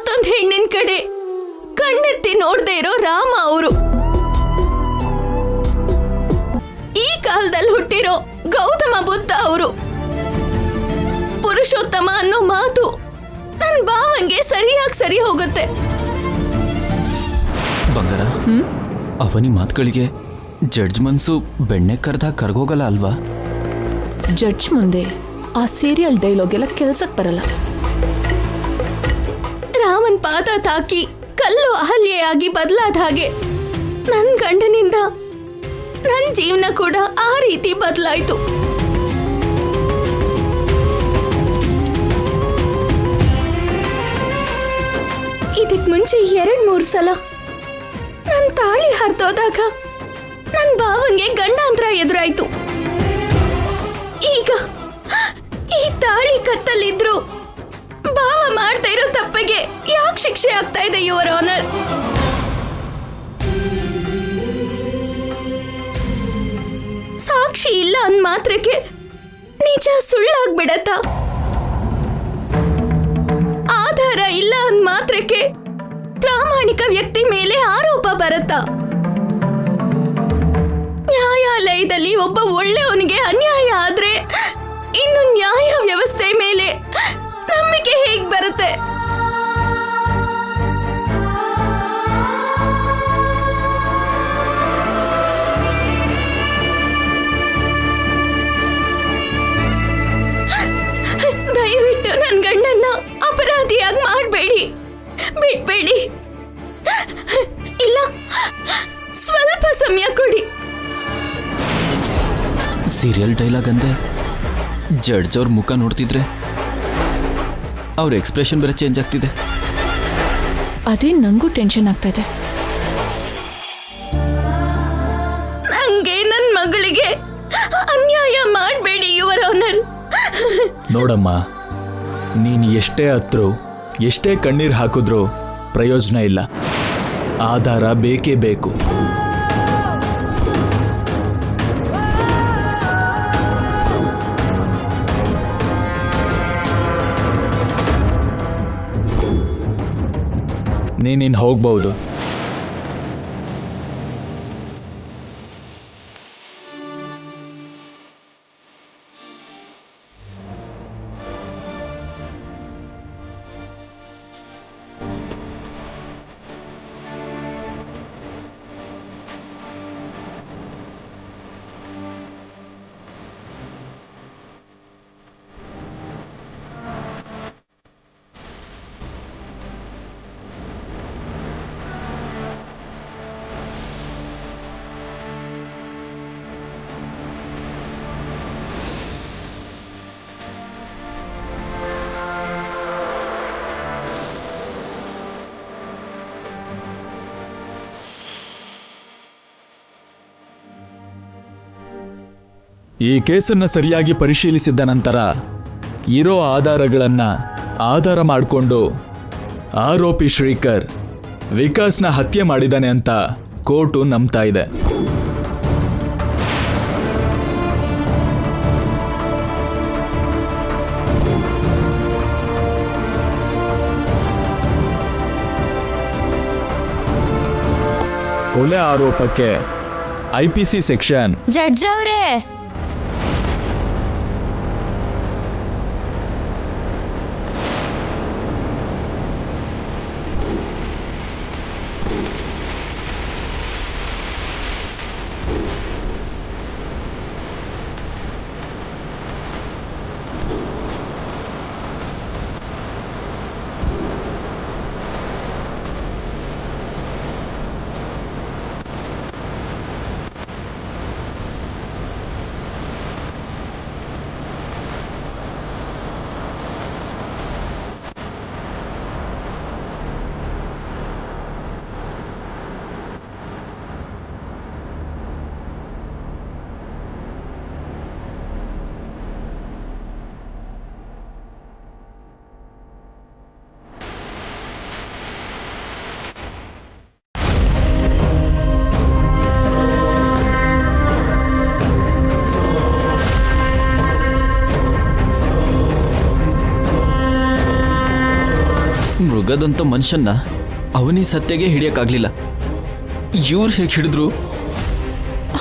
ಮತ್ತೊಂದು ಹೆಣ್ಣಿನ ಕಡೆ ಕಣ್ಣೆತ್ತಿ ನೋಡದೆ ಇರೋ ರಾಮ ಅವರು. ಈ ಕಾಲದಲ್ಲಿ ಹುಟ್ಟಿರೋ ಗೌತಮ ಬುದ್ಧ ಅವರು. ಪುರುಷೋತ್ತಮ ಅನ್ನೋ ಮಾತು ನನ್ ಭಾವಂಗೆ ಸರಿಯಾಗಿ ಸರಿ ಹೋಗುತ್ತೆ. ಬಂಗಾರ, ಅವನಿ ಮಾತುಗಳಿಗೆ ಜಡ್ಜ್ ಮನ್ಸು ಬೆಣ್ಣೆ ಕರ್ದ ಕರ್ಗೋಗಲ್ಲ ಅಲ್ವಾ? ಜಡ್ಜ್ ಮುಂದೆ ಆ ಸೀರಿಯಲ್ ಡೈಲಾಗ್ ಎಲ್ಲ ಕೆಲ್ಸಕ್ಕೆ ಬರಲ್ಲ. ರಾಮನ್ ಪಾದ ತಾಕಿ ಕಲ್ಲು ಅಹಲ್ಯೆಯಾಗಿ ಬದಲಾದ ಹಾಗೆ ನನ್ ಗಂಡನಿಂದ ನನ್ ಜೀವನ ಕೂಡ ಆ ರೀತಿ ಬದಲಾಯ್ತು. ಇದಕ್ ಮುಂಚೆ 2-3 ಸಲ ನನ್ ತಾಳಿ ಹರಿದೋದಾಗ ನನ್ ಭಾವಂಗೆ ಗಂಡಾಂತರ ಎದುರಾಯ್ತು. ಈಗ ಈ ತಾಳಿ ಕತ್ತಲ್ಲಿದ್ರು ಭಾವ ಮಾಡ್ತಾ ಇರೋ ತಪ್ಪಿಗೆ ಯಾಕೆ ಶಿಕ್ಷೆ ಆಗ್ತಾ ಇದೆ ಯುವರ್ ಆನರ್? ಸಾಕ್ಷಿ ಇಲ್ಲ ಅಂದ ಮಾತ್ರಕ್ಕೆ ನಿಜ ಸುಳ್ಳಾಗ್ಬಿಡತ್ತಾ? ಆಧಾರ ಇಲ್ಲ ಅಂದ ಮಾತ್ರಕ್ಕೆ ಪ್ರಾಮಾಣಿಕ ವ್ಯಕ್ತಿ ಮೇಲೆ ಆರೋಪ ಬರುತ್ತಾ? ನ್ಯಾಯಾಲಯದಲ್ಲಿ ಒಬ್ಬ ಒಳ್ಳೆಯವನಿಗೆ ಅನ್ಯಾಯ ಆದ್ರೆ ಇನ್ನು ನ್ಯಾಯ ವ್ಯವಸ್ಥೆ ಮೇಲೆ ನಂಬಿಕೆ ಹೇಗ್ ಬರುತ್ತೆ? ದಯವಿಟ್ಟು ನನ್ ಗಂಡನ್ನ ಅಪರಾಧಿಯಾಗಿ ಮಾಡಬೇಡಿ, ಬಿಟ್ಬೇಡಿ. ಇಲ್ಲ, ಸ್ವಲ್ಪ ಸಮಯ ಕೊಡಿ. ಸೀರಿಯಲ್ ಡೈಲಾಗ್ ಅಂದೆ ಜಡ್ಜ್ ಅವ್ರ ಮುಖ ನೋಡ್ತಿದ್ರೆ ಅವ್ರ ಎಕ್ಸ್ಪ್ರೆಷನ್ ಬೇರೆ ಚೇಂಜ್ ಆಗ್ತಿದೆ. ಅದೇ ನಂಗೂ ಟೆನ್ಷನ್ ಆಗ್ತಾ ಇದೆ. ನಂಗೆ ನನ್ ಮಗಳಿಗೆ ಅನ್ಯಾಯ ಮಾಡಬೇಡಿ ಯುವರ್ ಆನರ್. ನೋಡಮ್ಮ, ನೀನು ಎಷ್ಟೇ ಹತ್ರು ಎಷ್ಟೇ ಕಣ್ಣೀರು ಹಾಕಿದ್ರೂ ಪ್ರಯೋಜನ ಇಲ್ಲ. ಆಧಾರ ಬೇಕೇ ಬೇಕು. ನೀನಿನ್ ಹೋಗ್ಬಹುದು. ಈ ಕೇಸನ್ನು ಸರಿಯಾಗಿ ಪರಿಶೀಲಿಸಿದ ನಂತರ ಇರೋ ಆಧಾರಗಳನ್ನು ಆಧಾರ ಮಾಡಿಕೊಂಡು ಆರೋಪಿ ಶ್ರೀಕರ್ ವಿಕಾಸ್ನ ಹತ್ಯೆ ಮಾಡಿದ್ದಾನೆ ಅಂತ ಕೋರ್ಟು ನಂಬ್ತಾ ಇದೆ. ಕೊಲೆ ಆರೋಪಕ್ಕೆ IPC ಸೆಕ್ಷನ್ ಜಡ್ಜ್ ಅವರೇ, ಮೃಗದಂತ ಮನುಷ್ಯನ್ನ ಅವನಿ ಸತ್ಯಗೆ ಹಿಡಿಯಕ್ಕಾಗ್ಲಿಲ್ಲ. ಇವ್ರು ಹೇಗೆ ಹಿಡಿದ್ರು?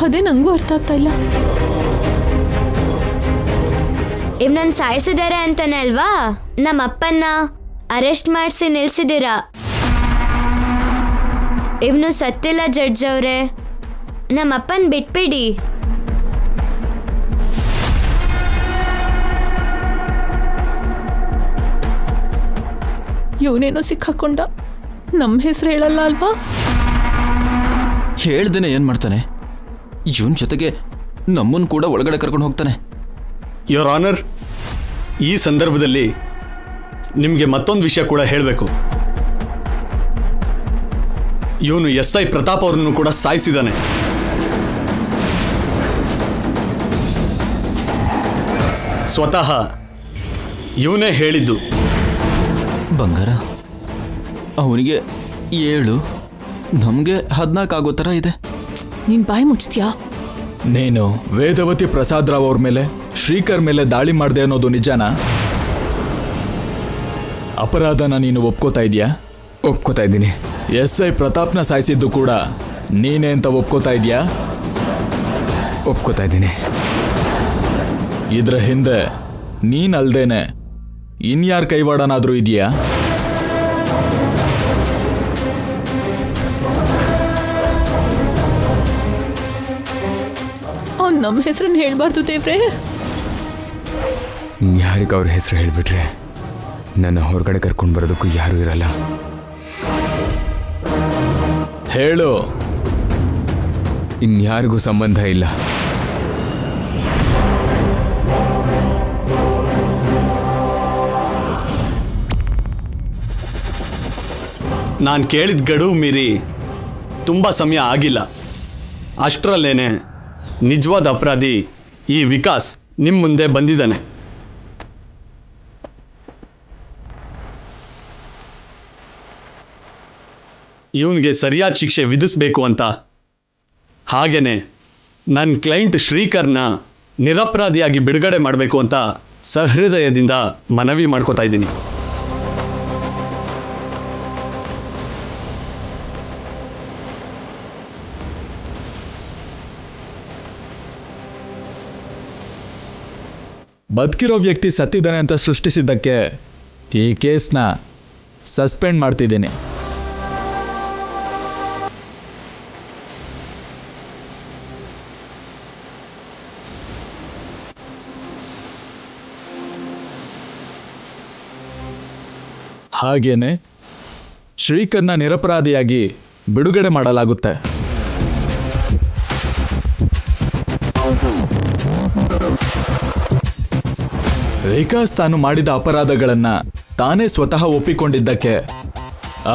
ಅದೇ ನಂಗೂ ಅರ್ಥ ಆಗ್ತಾ ಇಲ್ಲ. ಇವ್ನನ್ನ ಸಾಯಿಸಿದಾರೆ ಅಂತಾನೆ ಅಲ್ವಾ ನಮ್ಮ ಅಪ್ಪನ್ನ ಅರೆಸ್ಟ್ ಮಾಡಿಸಿ ನಿಲ್ಸಿದ್ದೀರಾ. ಇವನು ಸತ್ತಿಲ್ಲ ಜಡ್ಜ್ ಅವ್ರೆ, ನಮ್ಮ ಅಪ್ಪನ್ ಬಿಟ್ಬಿಡಿ. ಇವನೇನೋ ಸಿಕ್ಕಾಕೊಂಡ, ನಮ್ಮ ಹೆಸರು ಹೇಳಲ್ಲ ಅಲ್ವಾ? ಹೇಳ್ದೇನೆ ಏನ್ ಮಾಡ್ತಾನೆ? ಇವನ್ ಜೊತೆಗೆ ನಮ್ಮನ್ ಕೂಡ ಒಳಗಡೆ ಕರ್ಕೊಂಡು ಹೋಗ್ತಾನೆ. ಯೋರ್ ಆನರ್, ಈ ಸಂದರ್ಭದಲ್ಲಿ ನಿಮಗೆ ಮತ್ತೊಂದು ವಿಷಯ ಕೂಡ ಹೇಳಬೇಕು. ಇವನು SI ಪ್ರತಾಪ್ ಅವರನ್ನು ಕೂಡ ಸಾಯಿಸಿದ್ದಾನೆ. ಸ್ವತಃ ಇವನೇ ಹೇಳಿದ್ದು. ಬಂಗಾರ, ಅವನಿಗೆ 7, ನಮಗೆ 14 ಆಗೋ ಥರ ಇದೆ. ನೀನ್ ಬಾಯಿ ಮುಚ್ತೀಯಾ? ನೀನು ವೇದವತಿ ಪ್ರಸಾದ್ ರಾವ್ ಅವ್ರ ಮೇಲೆ, ಶ್ರೀಕರ್ ಮೇಲೆ ದಾಳಿ ಮಾಡಿದೆ ಅನ್ನೋದು ನಿಜಾನಾ? ಅಪರಾಧನ ನೀನು ಒಪ್ಕೋತಾ ಇದೀಯಾ? ಒಪ್ಕೋತಾ ಇದ್ದೀನಿ. SI ಪ್ರತಾಪ್ನ ಸಾಯಿಸಿದ್ದು ಕೂಡ ನೀನೇ ಅಂತ ಒಪ್ಕೋತಾ ಇದೀಯಾ? ಒಪ್ಕೋತಾ ಇದ್ದೀನಿ. ಇದ್ರ ಹಿಂದೆ ನೀನಲ್ದೇನೆ ಇನ್ಯಾರ ಕೈವಾಡನಾದ್ರೂ ಇದೆಯಾ? ಅವ್ನು ನಮ್ಮ ಹೆಸರನ್ನ ಹೇಳ್ಬಾರ್ದು ದೇವ್ರೆ. ಯಾರಿಗೆ ಅವ್ರ ಹೆಸರು ಹೇಳಿಬಿಟ್ರೆ ನನ್ನ ಹೊರಗಡೆ ಕರ್ಕೊಂಡು ಬರೋದಕ್ಕೂ ಯಾರೂ ಇರಲ್ಲ. ಹೇಳು. ಇನ್ಯಾರಿಗೂ ಸಂಬಂಧ ಇಲ್ಲ. ನಾನು ಕೇಳಿದ ಗಡುವು ಮೀರಿ ತುಂಬ ಸಮಯ ಆಗಿಲ್ಲ. ಅಷ್ಟರಲ್ಲೇನೆ ನಿಜವಾದ ಅಪರಾಧಿ ಈ ವಿಕಾಸ್ ನಿಮ್ಮ ಮುಂದೆ ಬಂದಿದ್ದಾನೆ. ಇವನಿಗೆ ಸರಿಯಾದ ಶಿಕ್ಷೆ ವಿಧಿಸಬೇಕು ಅಂತ, ಹಾಗೇನೆ ನನ್ನ ಕ್ಲೈಂಟ್ ಶ್ರೀಕರ್ನ ನಿರಪರಾಧಿಯಾಗಿ ಬಿಡುಗಡೆ ಮಾಡಬೇಕು ಅಂತ ಸಹೃದಯದಿಂದ ಮನವಿ ಮಾಡ್ಕೋತಾ ಇದ್ದೀನಿ. ಬದುಕಿರೋ ವ್ಯಕ್ತಿ ಸತ್ತಿದ್ದಾನೆ ಅಂತ ಸೃಷ್ಟಿಸಿದ್ದಕ್ಕೆ ಈ ಕೇಸ್ನ ಸಸ್ಪೆಂಡ್ ಮಾಡ್ತಿದ್ದೀನಿ. ಹಾಗೇನೆ ಶ್ರೀಕರ್ನ ನಿರಪರಾಧಿಯಾಗಿ ಬಿಡುಗಡೆ ಮಾಡಲಾಗುತ್ತೆ. ವಿಕಾಸ್ ತಾನು ಮಾಡಿದ ಅಪರಾಧಗಳನ್ನ ತಾನೇ ಸ್ವತಃ ಒಪ್ಪಿಕೊಂಡಿದ್ದಕ್ಕೆ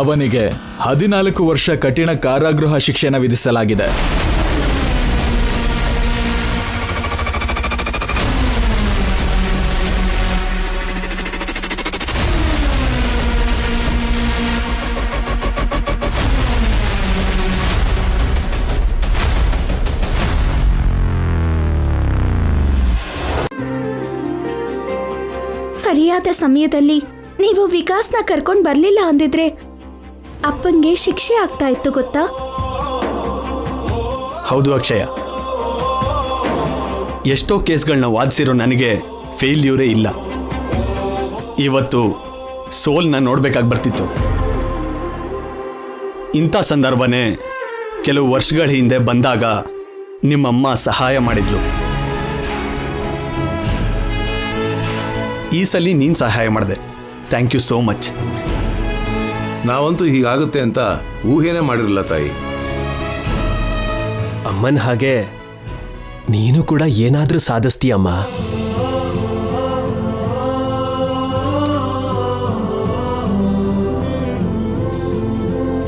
ಅವನಿಗೆ 14 ವರ್ಷ ಕಠಿಣ ಕಾರಾಗೃಹ ಶಿಕ್ಷೆನ ವಿಧಿಸಲಾಗಿದೆ. ಸರಿಯಾದ ಸಮಯದಲ್ಲಿ ನೀವು ವಿಕಾಸ್ನ ಕರ್ಕೊಂಡು ಬರ್ಲಿಲ್ಲ ಅಂದಿದ್ರೆ ಅಪ್ಪಂಗೆ ಶಿಕ್ಷೆ ಆಗ್ತಾ ಇತ್ತು ಗೊತ್ತಾ? ಹೌದು ಅಕ್ಷಯ, ಎಷ್ಟೋ ಕೇಸ್ಗಳನ್ನ ವಾದಿಸಿರೋ ನನಗೆ ಫೇಲ್ಯೂರೇ ಇಲ್ಲ. ಇವತ್ತು ಸೋಲ್ನ ನೋಡ್ಬೇಕಾಗಿ ಬರ್ತಿತ್ತು. ಇಂಥ ಸಂದರ್ಭನೇ ಕೆಲವು ವರ್ಷಗಳ ಹಿಂದೆ ಬಂದಾಗ ನಿಮ್ಮಮ್ಮ ಸಹಾಯ ಮಾಡಿದ್ಲು. ಈ ಸಲ ನೀನು ಸಹಾಯ ಮಾಡಿದೆ. Thank you so much. ನಾವಂತೂ ಹೀಗಾಗುತ್ತೆ ಅಂತ ಊಹೆನೇ ಮಾಡಿರಲಿಲ್ಲ ತಾಯಿ. ಅಮ್ಮನ ಹಾಗೆ ನೀನು ಕೂಡ ಏನಾದ್ರೂ ಸಾಧಿಸ್ತೀಯಮ್ಮ.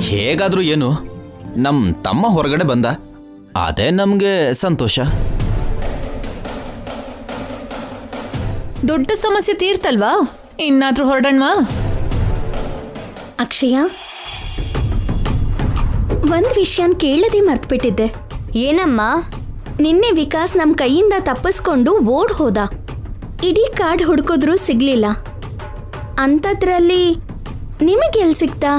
ಹೇಗಾದ್ರೂ ಏನು, ನಮ್ ತಮ್ಮ ಹೊರಗಡೆ ಬಂದ, ಅದೇ ನಮ್ಗೆ ಸಂತೋಷ. ದೊಡ್ಡ ಸಮಸ್ಯೆ ತೀರ್ತಲ್ವಾ? ಇನ್ನಾದ್ರೂ ಹೊರಡಣ್ವಾ? ಅಕ್ಷಯ, ಒಂದ್ ವಿಷಯನ್ ಕೇಳದೆ ಮರ್ತ್ಬಿಟ್ಟಿದ್ದೆ. ಏನಮ್ಮ? ನಿನ್ನೆ ವಿಕಾಸ್ ನಮ್ ಕೈಯಿಂದ ತಪ್ಪಿಸ್ಕೊಂಡು ಓಡ್ ಹೋದ. ಇಡೀ ಕಾಡ್ ಹುಡ್ಕೋದ್ರೂ ಸಿಗ್ಲಿಲ್ಲ. ಅಂಥದ್ರಲ್ಲಿ ನಿಮಗೆ ಎಲ್ಲಿ ಸಿಕ್ತಾ?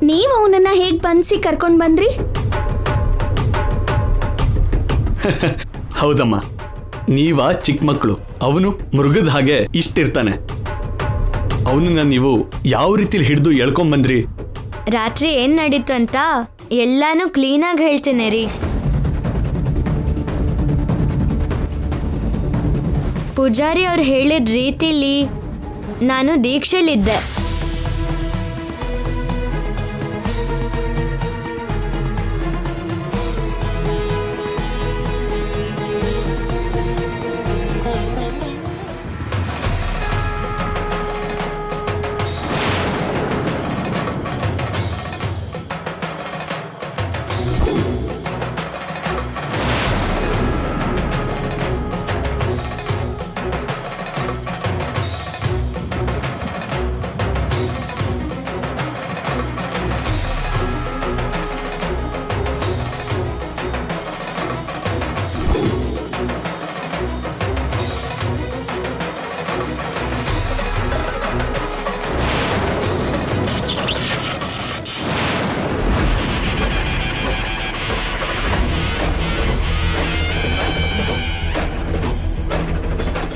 ನೀವು ಅವನನ್ನ ಹೇಗೆ ಬನ್ಸಿ ಕರ್ಕೊಂಡು ಬಂದ್ರಿ? ಹೌದಮ್ಮ, ನೀವ ಚಿಕ್ಕ ಮಕ್ಕಳು, ಅವನು ಮೃಗದ ಹಾಗೆ ಇಷ್ಟಿರ್ತಾನೆ. ಅವನನ್ನ ನೀವು ಯಾವ ರೀತಿಲಿ ಹಿಡಿದು ಎಳ್ಕೊಂಬಂದ್ರಿ? ರಾತ್ರಿ ಏನ್ ನಡೀತು ಅಂತ ಎಲ್ಲಾನು ಕ್ಲೀನಾಗಿ ಹೇಳ್ತೇನೆ ರೀ. ಪೂಜಾರಿ ಅವ್ರು ಹೇಳಿದ ರೀತಿಲಿ ನಾನು ದೀಕ್ಷೆಲಿದ್ದೆ.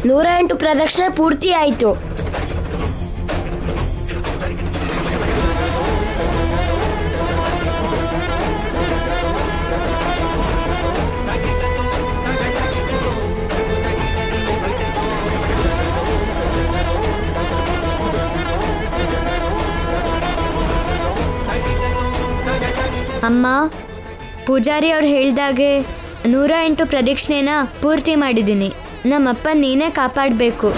ನೂರ 8 ಪ್ರದಕ್ಷಿಣೆ ಪೂರ್ತಿ ಆಯಿತು. ಅಮ್ಮ, ಪೂಜಾರಿ ಅವ್ರು ಹೇಳ್ದಾಗೆ 108 ಪ್ರದಕ್ಷಿಣೆನ ಪೂರ್ತಿ ಮಾಡಿದ್ದೀನಿ. ನಮ್ಮಪ್ಪ ನೀನೇ ಕಾಪಾಡಬೇಕು.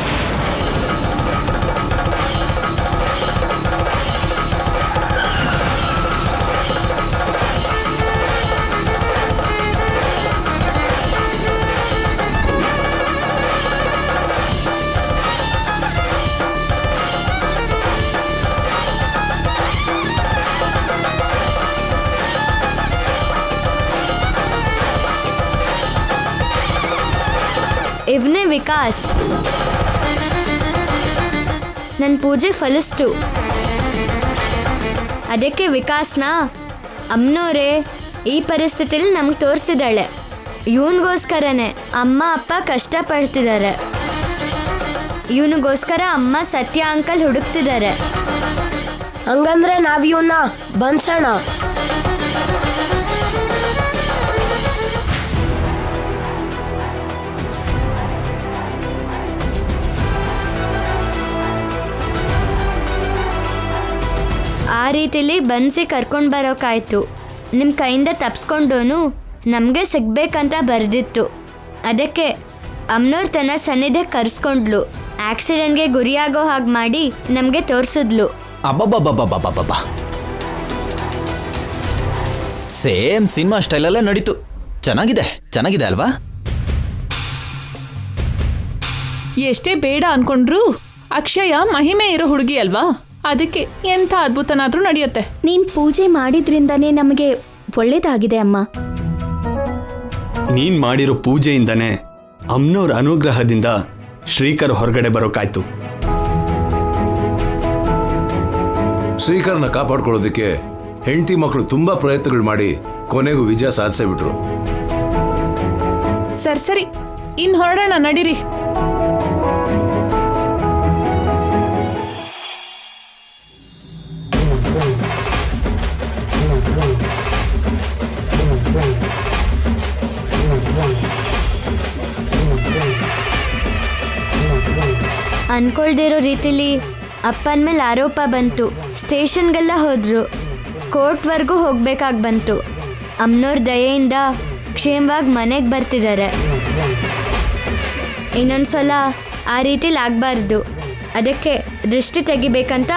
ಇವನೇ ವಿಕಾಸ್. ನನ್ನ ಪೂಜೆ ಫಲಿಸ್ತು. ಅದಕ್ಕೆ ವಿಕಾಸ್ನ ಅಮ್ಮನವರೇ ಈ ಪರಿಸ್ಥಿತಿಲಿ ನಮ್ಗೆ ತೋರಿಸಿದಾಳೆ. ಇವನಿಗೋಸ್ಕರನೇ ಅಮ್ಮ ಅಪ್ಪ ಕಷ್ಟಪಡ್ತಿದ್ದಾರೆ. ಇವನಿಗೋಸ್ಕರ ಅಮ್ಮ ಸತ್ಯ ಅಂಕಲ್ ಹುಡುಕ್ತಿದ್ದಾರೆ. ಹಂಗಂದ್ರೆ ನಾವ್ ಇವನ್ನ ಬಂದ್ಸೋಣ. ಆ ರೀತಿಲಿ ಬನ್ಸಿ ಕರ್ಕೊಂಡು ಬರೋಕ್ಕಾಯ್ತು. ನಿಮ್ಮ ಕೈಯಿಂದ ತಪ್ಸ್ಕೊಂಡೋನು ನಮಗೆ ಸಿಗ್ಬೇಕಂತ ಬರೆದಿತ್ತು. ಅದಕ್ಕೆ ಅಮ್ಮನವ್ರು ತನ್ನ ಸನ್ನಿಧಿಗೆ ಕರೆಸ್ಕೊಂಡ್ಲು. ಆಕ್ಸಿಡೆಂಟ್ಗೆ ಗುರಿಯಾಗೋ ಹಾಗೆ ಮಾಡಿ ನಮಗೆ ತೋರಿಸಿದ್ಲು. ಅಬ್ಬಬ್ಬಬ್ಬಬ್ಬಬ್ಬಬ್ಬ, ಸೇಮ್ ಸಿನಿಮಾ ಸ್ಟೈಲಲ್ಲೇ ನಡೀತು. ಚೆನ್ನಾಗಿದೆ, ಚೆನ್ನಾಗಿದೆ ಅಲ್ವಾ? ಎಷ್ಟೇ ಬೇಡ ಅನ್ಕೊಂಡ್ರು ಅಕ್ಷಯ ಮಹಿಮೆ ಇರೋ ಹುಡುಗಿ ಅಲ್ವಾ, ಅದಕ್ಕೆ ಎಂಥ ಅದ್ಭುತನಾದ್ರೂ ನಡೆಯುತ್ತೆ. ನೀನ್ ಪೂಜೆ ಮಾಡಿದ್ರಿಂದಾನೇ ನಮಗೆ ಒಳ್ಳೇದಾಗಿದೆ ಅಮ್ಮ. ನೀನ್ ಮಾಡಿರೋ ಪೂಜೆಯಿಂದನೇ ಅಮ್ಮನವ್ರ ಅನುಗ್ರಹದಿಂದ ಶ್ರೀಕರ್ ಹೊರಗಡೆ ಬರೋಕಾಯ್ತು. ಶ್ರೀಕರ್ನ ಕಾಪಾಡ್ಕೊಳ್ಳೋದಕ್ಕೆ ಹೆಂಡತಿ ಮಕ್ಕಳು ತುಂಬಾ ಪ್ರಯತ್ನಗಳು ಮಾಡಿ ಕೊನೆಗೂ ವಿಜಯ ಸಾಧಿಸೇ ಬಿಟ್ರು. ಸರಿ ಇನ್ ಹೊರಡೋಣ, ನಡೀರಿ. ಅನ್ಕೊಳ್ದಿರೋ ರೀತಿಲಿ ಅಪ್ಪನ ಮೇಲೆ ಆರೋಪ ಬಂತು. ಸ್ಟೇಷನ್ಗೆಲ್ಲ ಹೋದ್ರು, ಕೋರ್ಟ್ವರೆಗೂ ಹೋಗ್ಬೇಕಾಗಿ ಬಂತು. ಅಮ್ಮನವ್ರ ದಯೆಯಿಂದ ಕ್ಷೇಮವಾಗಿ ಮನೆಗೆ ಬರ್ತಿದ್ದಾರೆ. ಇನ್ನೊಂದ್ಸಲ ಆ ರೀತಿಲಿ ಆಗಬಾರ್ದು. ಅದಕ್ಕೆ ದೃಷ್ಟಿ ತೆಗಿಬೇಕಂತ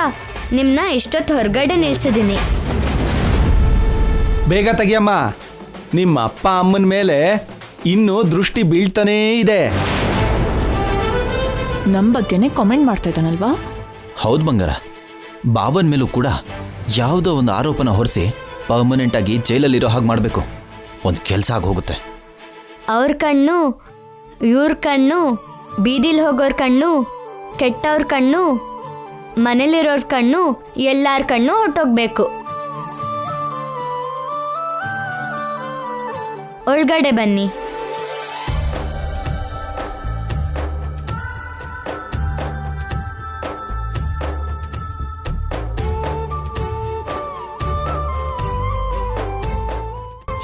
ನಿಮ್ಮನ್ನ ಇಷ್ಟೊತ್ತು ಹೊರಗಡೆ ನಿಲ್ಸಿದ್ದೀನಿ. ಬೇಗ ತೆಗಿಯಮ್ಮ, ನಿಮ್ಮ ಅಪ್ಪ ಅಮ್ಮನ ಮೇಲೆ ಇನ್ನೂ ದೃಷ್ಟಿ ಬೀಳ್ತಾನೇ ಇದೆ. ನಮ್ಮ ಬಗ್ಗೆನೇ ಕಾಮೆಂಟ್ ಮಾಡ್ತಾ ಇದ್ದಾನಲ್ವಾ? ಹೌದು ಬಂಗಾರ, ಬಾವನ್ ಮೇಲೂ ಕೂಡ ಯಾವುದೋ ಒಂದು ಆರೋಪನ ಹೊರಿಸಿ ಪರ್ಮನೆಂಟ್ ಆಗಿ ಜೈಲಲ್ಲಿರೋ ಹಾಗೆ ಮಾಡಬೇಕು. ಒಂದು ಕೆಲಸ ಆಗಿ ಹೋಗುತ್ತೆ. ಅವ್ರ ಕಣ್ಣು, ಇವ್ರ ಕಣ್ಣು, ಬೀದಿಲಿ ಹೋಗೋರ್ ಕಣ್ಣು, ಕೆಟ್ಟವ್ರ ಕಣ್ಣು ಮನೇಲಿರೋರ್ ಕಣ್ಣು ಎಲ್ಲಾರ ಕಣ್ಣು ಹೊಟ್ಟೋಗ್ಬೇಕು. ಒಳಗಡೆ ಬನ್ನಿ.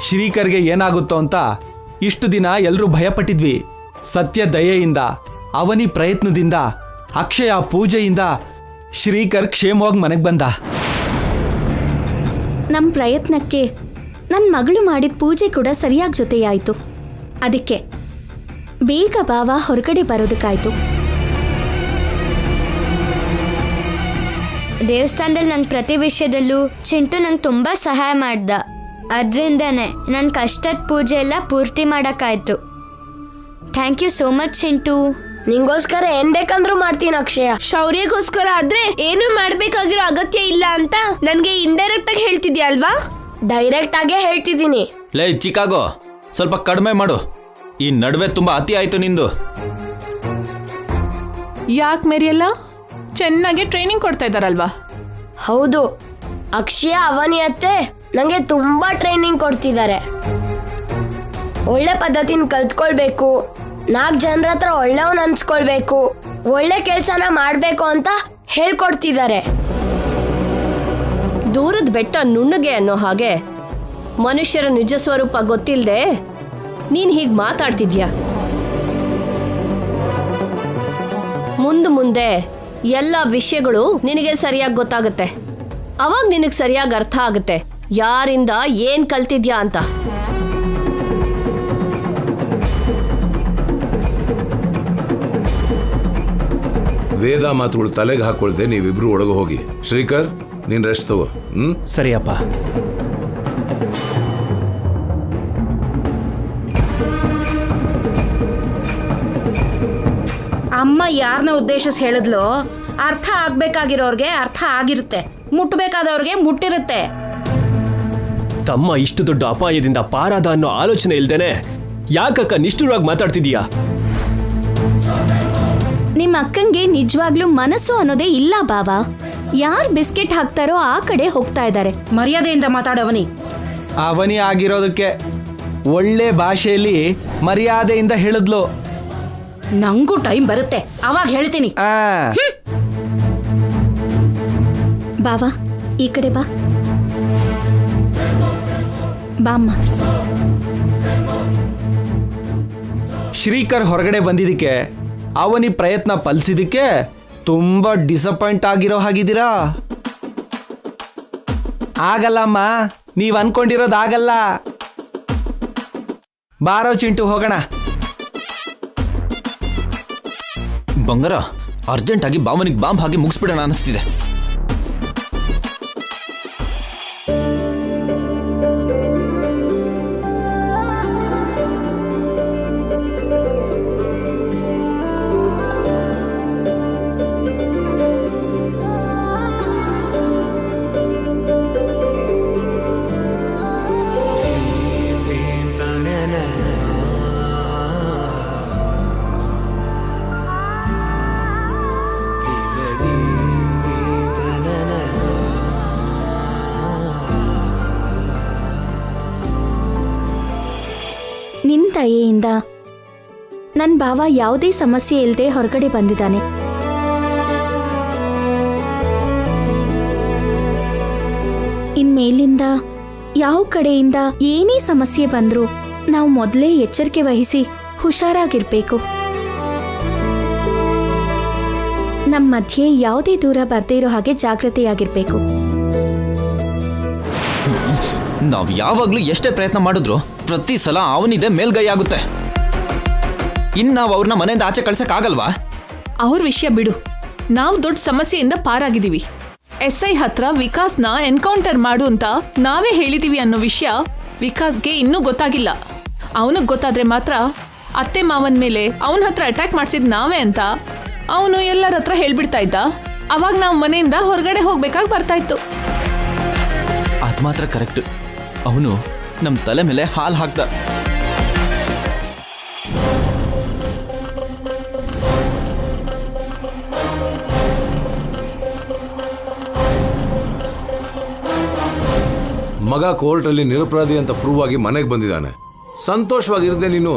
ಶ್ರೀಕರ್ಗೆ ಏನಾಗುತ್ತೋ ಅಂತ ಇಷ್ಟು ದಿನ ಎಲ್ಲರೂ ಭಯಪಟ್ಟಿದ್ವಿ. ಸತ್ಯ ದಯೆಯಿಂದ, ಅವನಿ ಪ್ರಯತ್ನದಿಂದ, ಅಕ್ಷಯ ಪೂಜೆಯಿಂದ ಶ್ರೀಕರ್ ಕ್ಷೇಮವಾಗಿ ಮನೆಗೆ ಬಂದ. ನಮ್ಮ ಪ್ರಯತ್ನಕ್ಕೆ ನನ್ನ ಮಗಳು ಮಾಡಿದ ಪೂಜೆ ಕೂಡ ಸರಿಯಾಗಿ ಜೊತೆಯಾಯಿತು. ಅದಕ್ಕೆ ಬೇಗ ಬಾವ ಹೊರಗಡೆ ಬರೋದಕ್ಕಾಯ್ತು. ದೇವಸ್ಥಾನದಲ್ಲಿ ನಂಗೆ ಪ್ರತಿ ವಿಷಯದಲ್ಲೂ ಚಿಂಟು ನಂಗೆ ತುಂಬ ಸಹಾಯ ಮಾಡ್ದ. ಅದರಿಂದನೇ ನನ್ನ ಕಷ್ಟದ ಪೂಜೆ ಎಲ್ಲ ಪೂರ್ತಿ ಮಾಡೋಕ್ಕಾಯ್ತು. Thank you so much Chintu. ನಿಂಗೋಸ್ಕರ ಏನ್ ಬೇಕಂದ್ರೂ ಮಾಡ್ತೀನಿ ಅಕ್ಷಯ. ಶೌರ್ಯಗೋಸ್ಕರ ಆದ್ರೆ ಏನು ಮಾಡ್ಬೇಕಾಗಿರೋ ಅಗತ್ಯ ಇಲ್ಲ ಅಂತ ನನ್ಗೆ ಇಂಡೈರೆಕ್ಟ್ ಆಗಿ ಹೇಳ್ತಿದ್ಯಾ ಅಲ್ವಾ? ಡೈರೆಕ್ಟ್ ಆಗೇ ಹೇಳ್ತಿದ್ದೀನಿ. ಲೇ ಚಿಕಾಗೋ, ಸ್ವಲ್ಪ ಕಡಿಮೆ ಮಾಡು. ಈ ನಡುವೆ ತುಂಬಾ ಅತಿ ಆಯ್ತು ನಿಂದು. ಯಾಕೆ ಮೇರಿಯಲ್ಲ ಚೆನ್ನಾಗಿ ಟ್ರೈನಿಂಗ್ ಕೊಡ್ತಾ ಇದ್ದಾರಲ್ವಾ? ಹೌದು, ಅಕ್ಷಯ ಅವನಿ ಅತ್ತೆ ನಂಗೆ ತುಂಬಾ ಟ್ರೈನಿಂಗ್ ಕೊಡ್ತಿದ್ದಾರೆ. ಒಳ್ಳೆ ಪದ್ಧತಿನ ಕಲ್ತ್ಕೊಳ್ಬೇಕು, 4 ಜನರ ಹತ್ರ ಒಳ್ಳೆಯವನ್ ಅನ್ಸ್ಕೊಳ್ಬೇಕು, ಒಳ್ಳೆ ಕೆಲ್ಸನ ಮಾಡ್ಬೇಕು ಅಂತ ಹೇಳ್ಕೊಡ್ತಿದ್ದಾರೆ. ದೂರದ ಬೆಟ್ಟ ನುಣ್ಣಗೆ ಅನ್ನೋ ಹಾಗೆ ಮನುಷ್ಯರ ನಿಜ ಸ್ವರೂಪ ಗೊತ್ತಿಲ್ಲದೆ ನೀನ್ ಹೀಗ್ ಮಾತಾಡ್ತಿದ್ಯಾ. ಮುಂದೆ ಎಲ್ಲ ವಿಷಯಗಳು ನಿನಗೆ ಸರಿಯಾಗಿ ಗೊತ್ತಾಗುತ್ತೆ. ಅವಾಗ ನಿನಗೆ ಸರಿಯಾಗಿ ಅರ್ಥ ಆಗುತ್ತೆ ಯಾರಿಂದ ಏನ್ ಕಲ್ತಿದ್ಯಾ ಅಂತ. ವೇದ ಮಾತುಗಳು ತಲೆಗೆ ಹಾಕೊಳ್ದೆ ನೀವಿಬ್ರು ಒಳಗೆ ಹೋಗಿ. ಶ್ರೀಕರ್, ನೀನ್ ರೆಸ್ಟ್ ತಗೋ. ಸರಿಯಪ್ಪ. ಅಮ್ಮ ಯಾರನ್ನ ಉದ್ದೇಶಿಸಿ ಹೇಳಿದ್ಲೋ ಅರ್ಥ ಆಗ್ಬೇಕಾಗಿರೋರ್ಗೆ ಅರ್ಥ ಆಗಿರುತ್ತೆ, ಮುಟ್ಟಬೇಕಾದವ್ರಿಗೆ ಮುಟ್ಟಿರುತ್ತೆ. ತಮ್ಮ ಇಷ್ಟು ದೊಡ್ಡ ಅಪಾಯದಿಂದ ಪಾರಾದ ಅನ್ನೋ ಆಲೋಚನೆ ಇಲ್ದೇನೆ ಯಾಕಕ್ಕ ನಿಷ್ಠುರವಾಗಿ ಮಾತಾಡ್ತಿದೀಯಾ? ನಿಮ್ಮ ಅಕ್ಕಂಗೆ ನಿಜವಾಗ್ಲೂ ಮನಸ್ಸು ಅನ್ನೋದೇ ಇಲ್ಲ ಬಾವ. ಯಾರು ಬಿಸ್ಕೆಟ್ ಹಾಕ್ತಾರೋ ಆ ಕಡೆ ಹೋಗ್ತಾ ಇದ್ದಾರೆ. ಮರ್ಯಾದೆಯಿಂದ ಮಾತಾಡವನಿ. ಅವನಿ ಆಗಿರೋದಕ್ಕೆ ಒಳ್ಳೆ ಭಾಷೆಯಲ್ಲಿ ಮರ್ಯಾದೆಯಿಂದ ಹೇಳಿದ್ಲು. ನಂಗೂ ಟೈಮ್ ಬರುತ್ತೆ, ಅವಾಗ ಹೇಳ್ತೀನಿ. ಬಾವ ಈ ಕಡೆ ಬಾ. ಬಾಮ್ಮ. ಶ್ರೀಕರ್ ಹೊರಗಡೆ ಬಂದಿದ್ದಕ್ಕೆ, ಅವನಿ ಪ್ರಯತ್ನ ಫಲಿಸಿದಕ್ಕೆ ತುಂಬ ಡಿಸಪಾಯಿಂಟ್ ಆಗಿರೋ ಹಾಗಿದ್ದೀರಾ? ಆಗಲ್ಲಮ್ಮ, ನೀವು ಅನ್ಕೊಂಡಿರೋದಾಗಲ್ಲ. ಬಾರೋ ಚಿಂಟು, ಹೋಗೋಣ. ಬಂಗಾರ, ಅರ್ಜೆಂಟಾಗಿ ಬಾವನಿಗೆ ಬಾಂಬ್ ಹಾಕಿ ಮುಗಿಸ್ಬಿಡೋಣ ಅನಿಸ್ತಿದೆ. ನಿನ್ ದಯೆಯಿಂದ ನನ್ನ ಭಾವ ಯಾವುದೇ ಸಮಸ್ಯೆ ಇಲ್ಲದೆ ಹೊರಗಡೆ ಬಂದಿದ್ದಾನೆ. ಇನ್ಮೇಲಿಂದ ಯಾವ ಕಡೆಯಿಂದ ಏನೇ ಸಮಸ್ಯೆ ಬಂದ್ರೂ ನಾವು ಮೊದಲೇ ಎಚ್ಚರಿಕೆ ವಹಿಸಿ ಹುಷಾರಾಗಿರ್ಬೇಕು. ನಮ್ಮ ಮಧ್ಯೆ ಯಾವುದೇ ದೂರ ಬರ್ದೇ ಇರೋ ಹಾಗೆ ಜಾಗೃತೆಯಾಗಿರ್ಬೇಕು. ನಾವು ಯಾವಾಗ್ಲೂ ಎಷ್ಟೇ ಪ್ರಯತ್ನ ಮಾಡಿದ್ರು ಪ್ರತಿ ಸಲ ಅವನಿದೆ ಮೇಲ್ಗೈ ಆಗುತ್ತೆ. ಇನ್ನು ನಾವು ಅವ್ರನ್ನ ಮನೆಯಿಂದ ಆಚೆ ಕಳ್ಸಕ್ ಆಗಲ್ವಾ? ಅವ್ರ ವಿಷಯ ಬಿಡು, ನಾವು ದೊಡ್ಡ ಸಮಸ್ಯೆಯಿಂದ ಪಾರಾಗಿದ್ದೀವಿ. SI ಹತ್ರ ವಿಕಾಸ್ನ ಎನ್ಕೌಂಟರ್ ಮಾಡು ಅಂತ ನಾವೇ ಹೇಳಿದೀವಿ ಅನ್ನೋ ವಿಷಯ ವಿಕಾಸ್ಗೆ ಇನ್ನೂ ಗೊತ್ತಾಗಿಲ್ಲ. ಅವನಿಗೆ ಗೊತ್ತಾದ್ರೆ ಮಾತ್ರ ಅತ್ತೆ ಮಾವನ ಮೇಲೆ ಅವನ ಹತ್ರ ಅಟ್ಯಾಕ್ ಮಾಡಿಸಿದ್ ನಾವೇ ಅಂತ ಅವನು ಎಲ್ಲರ ಹತ್ರ ಹೇಳ್ಬಿಡ್ತಾ ಇದ್ದ. ಅವಾಗ ನಾವು ಮನೆಯಿಂದ ಹೊರಗಡೆ ಹೋಗ್ಬೇಕಾಗಿ ಬರ್ತಾ ಇತ್ತು. ಅದ್ ಮಾತ್ರ ಕರೆಕ್ಟ್. ಅವನು ನಮ್ಮ ತಲೆ ಮೇಲೆ ಹಾಲು ಹಾಕ್ದ. ಮಗ ಕೋರ್ಟಲ್ಲಿ ನಿರಪರಾಧಿ ಅಂತ ಪ್ರೂವ್ ಆಗಿ ಮನೆಗೆ ಬಂದಿದ್ದಾನೆ. ಸಂತೋಷವಾಗಿರದೆ ನೀನು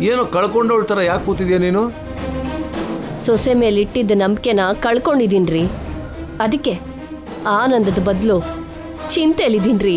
ಏನೋ ಕಳ್ಕೊಂಡವಳ ಥರ ಯಾಕೆ ಕೂತಿದ್ಯಾ ನೀನು? ಸೊಸೆ ಮೇಲಿಟ್ಟಿದ್ದ ನಂಬಿಕೆನ ಕಳ್ಕೊಂಡಿದ್ದೀನ್ರಿ. ಅದಕ್ಕೆ ಆನಂದದ ಬದಲು ಚಿಂತೆಲಿದ್ದೀನ್ರಿ.